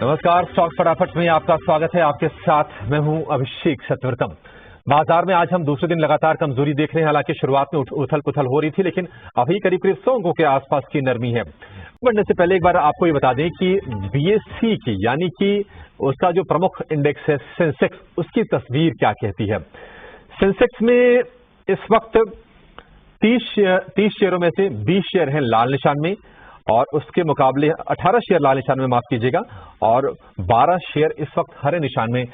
नमस्कार, स्टॉक फटाफट में आपका स्वागत है। आपके साथ मैं हूं अभिषेक सतवर्तम। बाजार में आज हम दूसरे दिन लगातार कमजोरी देख रहे हैं। हालांकि शुरुआत में उथल पुथल हो रही थी, लेकिन अभी करीब करीब 100 अंकों के आसपास की नरमी है। बढ़ने से पहले एक बार आपको ये बता दें कि बीएसई की यानी कि उसका जो प्रमुख इंडेक्स है सेंसेक्स, उसकी तस्वीर क्या कहती है। सेंसेक्स में इस वक्त 30 शेयरों में से 20 शेयर हैं लाल निशान में, और उसके मुकाबले 18 शेयर लाल निशान में, माफ कीजिएगा, और 12 शेयर इस वक्त हरे निशान में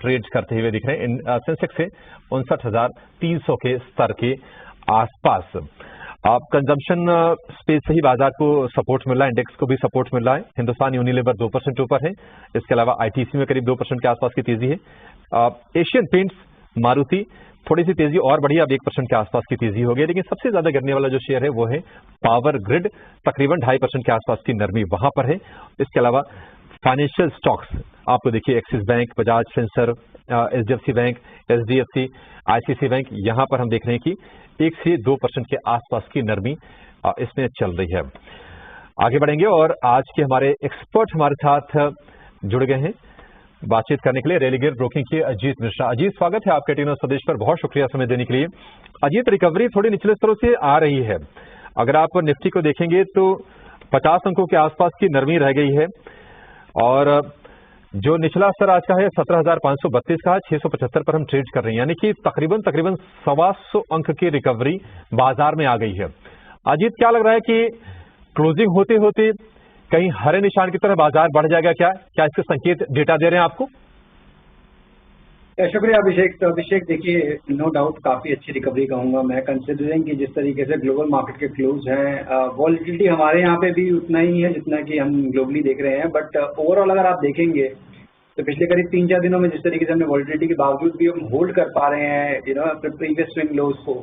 ट्रेड करते हुए दिख रहे हैं। सेंसेक्स से 59,300 के स्तर के आसपास। अब कंजम्पशन स्पेस से ही बाजार को सपोर्ट मिल रहा है, इंडेक्स को भी सपोर्ट मिल रहा है। हिंदुस्तान यूनिलीवर 2% ऊपर है। इसके अलावा आईटीसी में करीब 2% के आसपास की तेजी है। एशियन पेंट्स, मारुति थोड़ी सी तेजी और बढ़ी, अब 1% के आसपास की तेजी हो गई। लेकिन सबसे ज्यादा गिरने वाला जो शेयर है वो है पावर ग्रिड, तकरीबन 2.5% के आसपास की नरमी वहां पर है। इसके अलावा फाइनेंशियल स्टॉक्स आपको देखिए, axis bank, Bajaj Finserv, HDFC bank, HDFC, ICC bank, यहां पर हम देख रहे हैं कि 1 से 2% के आसपास की नरमी इसमें चल रही है। आगे बढ़ेंगे और आज के हमारे एक्सपर्ट हमारे साथ जुड़ गए हैं बातचीत करने के लिए, रेलिगेयर ब्रोकिंग के अजीत मिश्रा। अजीत, स्वागत है आपके टीनो संदेश पर, बहुत शुक्रिया समय देने के लिए। अजीत, रिकवरी थोड़ी निचले स्तरों से आ रही है। अगर आप निफ्टी को देखेंगे तो 50 अंकों के आसपास की नरमी रह गई है, और जो निचला स्तर आज का है 17,532 का, 675 पर हम ट्रेड कर रहे हैं, यानी कि तकरीबन 125 अंक की रिकवरी बाजार में आ गई है। अजीत, क्या लग रहा है कि क्लोजिंग होते होते कहीं हरे निशान की तरफ बाजार बढ़ जाएगा? क्या इसके संकेत डेटा दे रहे हैं आपको? शुक्रिया अभिषेक। तो अभिषेक देखिए, नो डाउट काफी अच्छी रिकवरी कहूंगा मैं, कंसिडरिंग कि जिस तरीके से ग्लोबल मार्केट के क्लोज हैं। वॉलिटिलिटी हमारे यहाँ पे भी उतना ही है जितना कि हम ग्लोबली देख रहे हैं, बट ओवरऑल अगर आप देखेंगे तो पिछले करीब 3-4 दिनों में जिस तरीके से हमने वॉलिटिलिटी के बावजूद भी हम होल्ड कर पा रहे हैं अपने प्रीवियस स्विंग लोज को,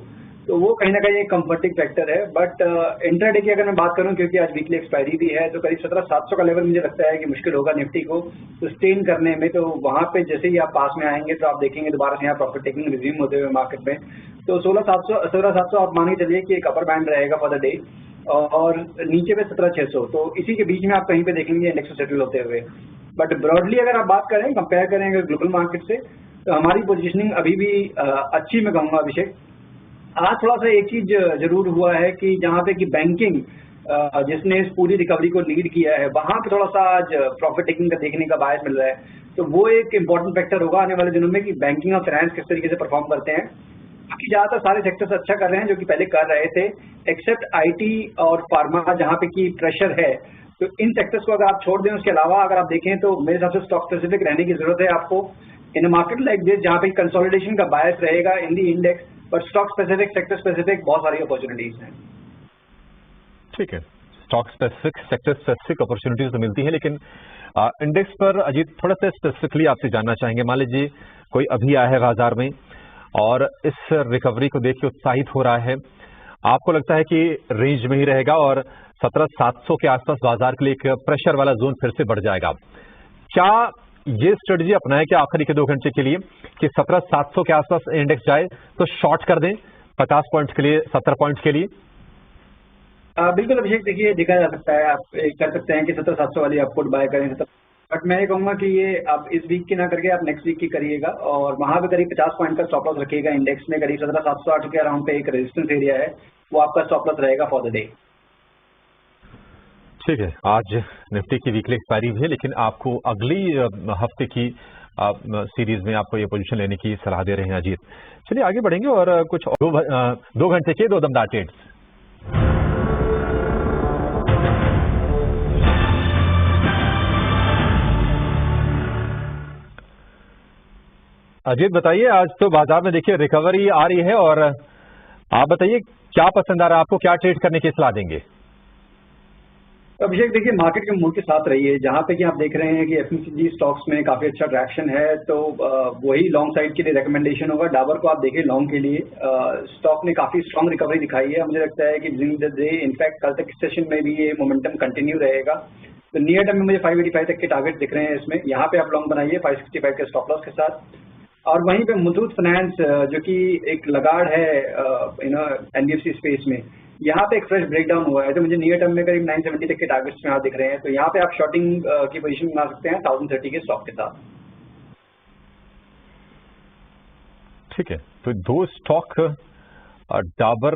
तो वो कहीं ना कहीं एक कंफर्टिंग फैक्टर है। बट इंट्राडे की अगर मैं बात करूं, क्योंकि आज वीकली एक्सपायरी भी है, तो करीब 17,700 का लेवल मुझे लगता है कि मुश्किल होगा निफ्टी को सस्टेन करने में। तो वहां पे जैसे ही आप पास में आएंगे तो आप देखेंगे दोबारा से यहाँ प्रॉफिट टेकिंग रिज्यूम होते हुए मार्केट में। तो 17,700 आप मान के चलिए कि एक अपर बैंड रहेगा फॉर द डे, और नीचे में 17,600, तो इसी के बीच में आप कहीं पे देखेंगे इंडेक्स सेटल होते हुए। बट ब्रॉडली अगर आप बात करें, कंपेयर करें ग्लोबल मार्केट से, तो हमारी पोजिशनिंग अभी भी अच्छी मैं कहूँगा अभिषेक। आज थोड़ा सा एक चीज जरूर हुआ है कि जहां पे कि बैंकिंग जिसने इस पूरी रिकवरी को लीड किया है, वहां पे थोड़ा सा आज प्रॉफिट टेकिंग का देखने का बायस मिल रहा है। तो वो एक इंपॉर्टेंट फैक्टर होगा आने वाले दिनों में कि बैंकिंग और फाइनेंस किस तरीके से परफॉर्म करते हैं। बाकी ज्यादातर सारे सेक्टर्स अच्छा कर रहे हैं जो कि पहले कर रहे थे, एक्सेप्ट आईटी और फार्मा जहां पे की प्रेशर है। तो इन सेक्टर्स को अगर आप छोड़ दें, उसके अलावा अगर आप देखें तो मेरे हिसाब से स्टॉक स्पेसिफिक रहने की जरूरत है आपको इन मार्केट लाइक दिस, जहां पे कंसोलिडेशन का बायस रहेगा in the index, but stock specific, sector specific बहुत सारी अपॉर्चुनिटीज हैं। ठीक है, stock specific, sector specific opportunities तो मिलती है, लेकिन इंडेक्स पर अजीत थोड़ा सा स्पेसिफिकली आपसे जानना चाहेंगे। मान लीजिए कोई अभी आया है बाजार में और इस रिकवरी को देख के उत्साहित हो रहा है, आपको लगता है कि रेंज में ही रहेगा और 17,700 के आसपास बाजार के लिए एक प्रेशर वाला जोन फिर से बढ़ जाएगा? क्या ये स्ट्रेटजी अपनाए कि आखिरी के 2 घंटे के लिए कि 17,700 के आसपास इंडेक्स जाए तो शॉर्ट कर दें 50 पॉइंट्स के लिए, 70 पॉइंट्स के लिए? बिल्कुल अभिषेक, देखिए देखा जा सकता है, आप कर सकते हैं कि 17,700 वाली आप पुट बाय करें, बट मैं ये कहूंगा कि ये आप इस वीक की ना करके आप नेक्स्ट वीक की करिएगा, और वहां पे करीब 50 पॉइंट का स्टॉप लॉस रखिएगा। इंडेक्स में करीब 17,708 के अराउंड पे एक रेजिस्टेंस एरिया है, वो आपका स्टॉप लॉस रहेगा फॉर द डे। ठीक है, आज निफ्टी की वीकली एक्सपायरी भी है, लेकिन आपको अगली हफ्ते की सीरीज में आपको ये पोजीशन लेने की सलाह दे रहे हैं अजीत। चलिए आगे बढ़ेंगे और कुछ 2 घंटे के 2 दमदार ट्रेड्स। अजीत बताइए, आज तो बाजार में देखिए रिकवरी आ रही है, और आप बताइए क्या पसंद आ रहा है आपको, क्या ट्रेड करने की सलाह देंगे? अभिषेक देखिए, मार्केट के मूड के साथ रहिए, जहां पे कि आप देख रहे हैं कि एफएमसीजी स्टॉक्स में काफी अच्छा ट्रैक्शन है, तो वही लॉन्ग साइड के लिए रिकमेंडेशन होगा। डाबर को आप देखिए लॉन्ग के लिए, स्टॉक ने काफी स्ट्रांग रिकवरी दिखाई है। मुझे लगता है कि इनफैक्ट कल तक सेशन में भी ये मोमेंटम कंटिन्यू रहेगा। तो नियर टर्म में मुझे 585 तक के टारगेट दिख रहे हैं इसमें, यहाँ पे आप लॉन्ग बनाइए 565 के स्टॉप लॉस के साथ। और वहीं पे मुथूट फाइनेंस जो कि एक लगाड़ है एनबीएफसी स्पेस में, यहाँ पे एक फ्रेश ब्रेकडाउन हुआ है, तो मुझे नियर टर्म में करीब 970 तक के टारगेट्स में आप दिख रहे हैं, तो यहाँ पे आप शॉर्टिंग की पोजीशन बना सकते हैं 1030 के स्टॉक के साथ। ठीक है, तो दो स्टॉक डाबर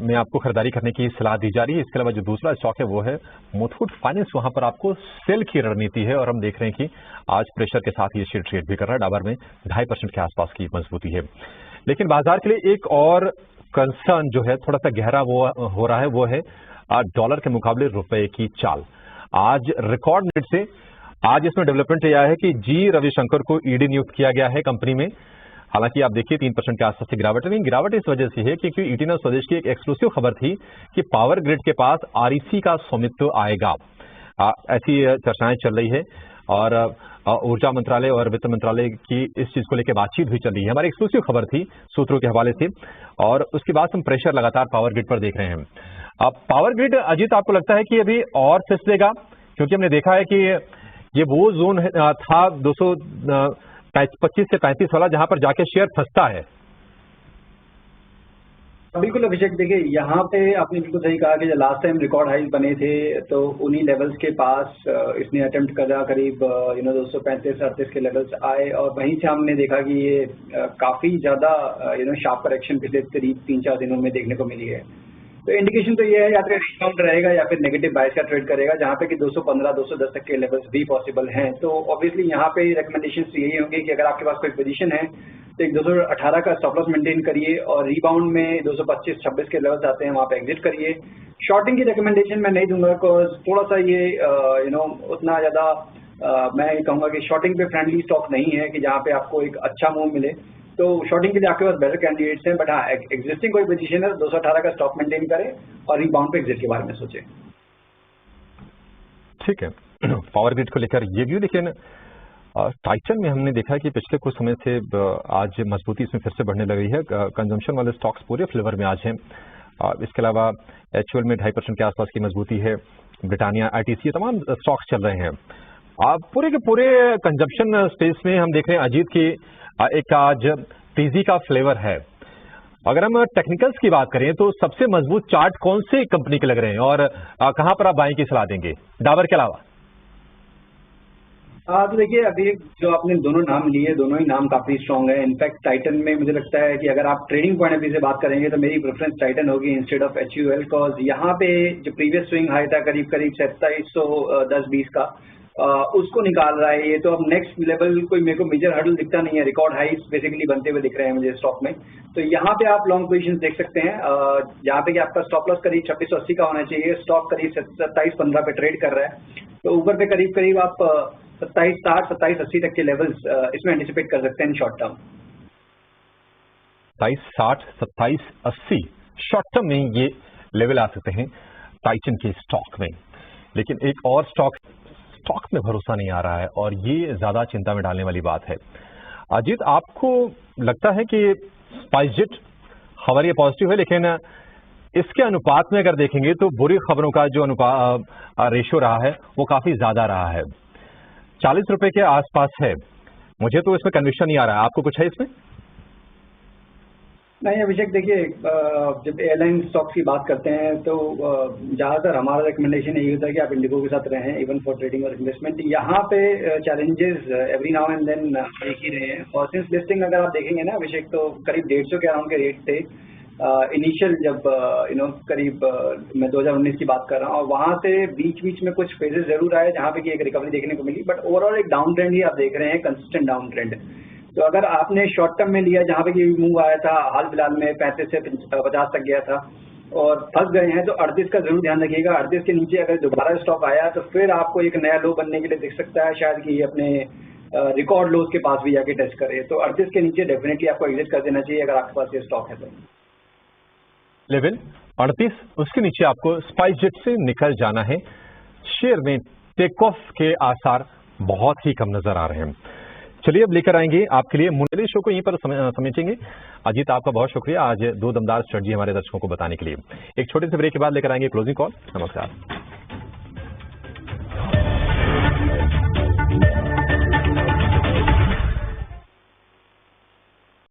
में आपको खरीदारी करने की सलाह दी जा रही है। इसके अलावा जो दूसरा स्टॉक है वो है मुथूट फाइनेंस, वहां पर आपको सेल की रणनीति है और हम देख रहे हैं कि आज प्रेशर के साथ ये शेयर ट्रेड भी कर रहा है। डाबर में 2.5% के आसपास की मजबूती है, लेकिन बाजार के लिए एक और कंसर्न जो है थोड़ा सा गहरा वो हो रहा है, वो है डॉलर के मुकाबले रुपए की चाल। आज रिकॉर्ड मिनट से आज इसमें डेवलपमेंट यह है कि जी रविशंकर को ईडी नियुक्त किया गया है कंपनी में। हालांकि आप देखिए 3% के आसपास की गिरावट है, लेकिन गिरावट इस वजह से है क्योंकि ईटीनल स्वदेश की एक एक्सक्लूसिव खबर थी कि पावर ग्रिड के पास आरईसी का स्वामित्व आएगा। ऐसी चर्चाएं चल रही है और ऊर्जा मंत्रालय और वित्त मंत्रालय की इस चीज को लेकर बातचीत भी चल रही है। हमारी एक्सक्लूसिव खबर थी सूत्रों के हवाले से, और उसके बाद हम प्रेशर लगातार पावर ग्रिड पर देख रहे हैं। अब पावर ग्रिड, अजीत, आपको लगता है कि अभी और फिसलेगा? क्योंकि हमने देखा है कि ये वो जोन था 225 से 35 वाला जहां पर जाके शेयर फंसता है। बिल्कुल अभिषेक, देखिए यहाँ पे आपने बिल्कुल सही कहा कि जो लास्ट टाइम रिकॉर्ड हाई बने थे तो उन्हीं लेवल्स के पास इसने अटेम्प्ट करा, करीब 235-38 के लेवल्स आए, और वहीं से हमने देखा कि ये काफी ज्यादा शार्प करेक्शन पिछले करीब 3-4 दिनों में देखने को मिली है। तो इंडिकेशन तो ये है या तो रिबाउंड रहेगा या फिर नेगेटिव बायस का ट्रेड करेगा, जहाँ पे कि 215-210 तक के लेवल्स भी पॉसिबल हैं। तो ऑब्वियसली यहाँ पे रिकमेंडेशंस यही होंगी कि अगर आपके पास कोई पोजीशन है तो एक 218 का स्टॉप लॉस मेंटेन करिए, और रिबाउंड में 225-26 के लेवल्स आते हैं वहाँ पे एग्जिट करिए। शॉर्टिंग की रिकमेंडेशन मैं नहीं दूंगा, बिकॉज थोड़ा सा ये उतना ज्यादा मैं कहूँगा कि शॉर्टिंग पे फ्रेंडली स्टॉक नहीं है कि जहाँ पे आपको एक अच्छा मूव मिले। तो शॉर्टिंग के लिए आपके पास बेटर कैंडिडेट्स हैं, बट हाँ एग्जिस्टिंग कोई पोजीशन है 218 का स्टॉक मेंटेन करें और रिबाउंड पे एग्जिट के बारे में सोचें। ठीक है, पावर ग्रिड को लेकर ये व्यू। लेकिन टाइटन में हमने देखा है कि पिछले कुछ समय से आज मजबूती इसमें फिर से बढ़ने लगी है। कंजम्पशन वाले स्टॉक्स पूरे फ्लेवर में आज हैं। इसके अलावा एचयूएल में 2.5% के आसपास की मजबूती है। ब्रिटानिया, आईटीसी, तमाम स्टॉक्स चल रहे हैं। पूरे के पूरे कंजम्पशन स्पेस में हम देख रहे हैं अजीत की एक आज तेजी का फ्लेवर है। अगर हम टेक्निकल्स की बात करें तो सबसे मजबूत चार्ट कौन से कंपनी के लग रहे हैं और कहां पर आप बाइंग की सलाह देंगे डाबर के अलावा? तो देखिए अभी जो आपने दोनों नाम लिए, दोनों ही नाम काफी स्ट्रांग है। इनफैक्ट टाइटन में मुझे लगता है कि अगर आप ट्रेडिंग पॉइंट ऑफ व्यू से बात करेंगे तो मेरी प्रेफरेंस टाइटन होगी इंस्टेड ऑफ एचयूएल, बिकॉज यहाँ पे जो प्रीवियस स्विंग हाई था करीब 2710-20 का, उसको निकाल रहा है ये। तो अब नेक्स्ट लेवल कोई मेरे को मेजर हर्डल दिखता नहीं है, रिकॉर्ड हाइस बेसिकली बनते हुए दिख रहे हैं मुझे स्टॉक में। तो यहाँ पे आप लॉन्ग पोजीशन देख सकते हैं, जहाँ पे कि आपका स्टॉप लॉस करीब 2680 का होना चाहिए। स्टॉक करीब 2715 पे ट्रेड कर रहा है, तो ऊपर पे करीब आप 2760, 2780 तक के लेवल्स इसमें एंटिसिपेट कर सकते हैं शॉर्ट टर्म। 2760, 2780 शॉर्ट टर्म में ये लेवल आ सकते हैं टाइटन के स्टॉक में। लेकिन एक और स्टॉक में भरोसा नहीं आ रहा है और ये ज्यादा चिंता में डालने वाली बात है। अजीत, आपको लगता है कि स्पाइसजेट खबर ये पॉजिटिव है, लेकिन इसके अनुपात में अगर देखेंगे तो बुरी खबरों का जो रेशियो रहा है वो काफी ज्यादा रहा है, 40 रुपए के आसपास है। मुझे तो इसमें कन्विक्शन नहीं आ रहा है, आपको कुछ है इसमें? नहीं अभिषेक, देखिए जब एयरलाइन स्टॉक्स की बात करते हैं तो ज़्यादातर हमारा रिकमेंडेशन यही होता है कि आप इंडिगो के साथ रहें इवन फॉर ट्रेडिंग और इन्वेस्टमेंट। यहाँ पे challenges every now and then देख ही रहे हैं, और सिंस लिस्टिंग अगर आप देखेंगे ना अभिषेक, तो करीब 150 के अराउंड के रेट थे इनिशियल, जब करीब मैं 2019 की बात कर रहा हूँ, और वहाँ से बीच में कुछ फेजेस जरूर आए जहाँ पे कि एक रिकवरी देखने को मिली, बट ओवरऑल एक डाउन ट्रेंड ही आप देख रहे हैं, कंसिस्टेंट डाउन ट्रेंड। तो अगर आपने शॉर्ट टर्म में लिया जहाँ पे कि मूव आया था हाल फिलहाल में 35 से 50 तक गया था और फंस गए हैं, तो 38 का जरूर ध्यान रखिएगा। 38 के नीचे अगर दोबारा स्टॉक आया तो फिर आपको एक नया लो बनने के लिए दिख सकता है, शायद कि ये अपने रिकॉर्ड लोज के पास भी जाके टच करे। तो 38 के नीचे डेफिनेटली आपको एग्जिट कर देना चाहिए अगर आपके पास ये स्टॉक है तो। लेवल 38, उसके नीचे आपको स्पाइसजेट से निकल जाना है। शेयर में टेक ऑफ के आसार बहुत ही कम नजर आ रहे हैं। चलिए अब लेकर आएंगे आपके लिए मुंडली शो को, यहीं पर समेटेंगे। अजीत, आपका बहुत शुक्रिया आज दो दमदार स्ट्रेटजी हमारे दर्शकों को बताने के लिए। एक छोटे से ब्रेक के बाद लेकर आएंगे क्लोजिंग कॉल। नमस्कार।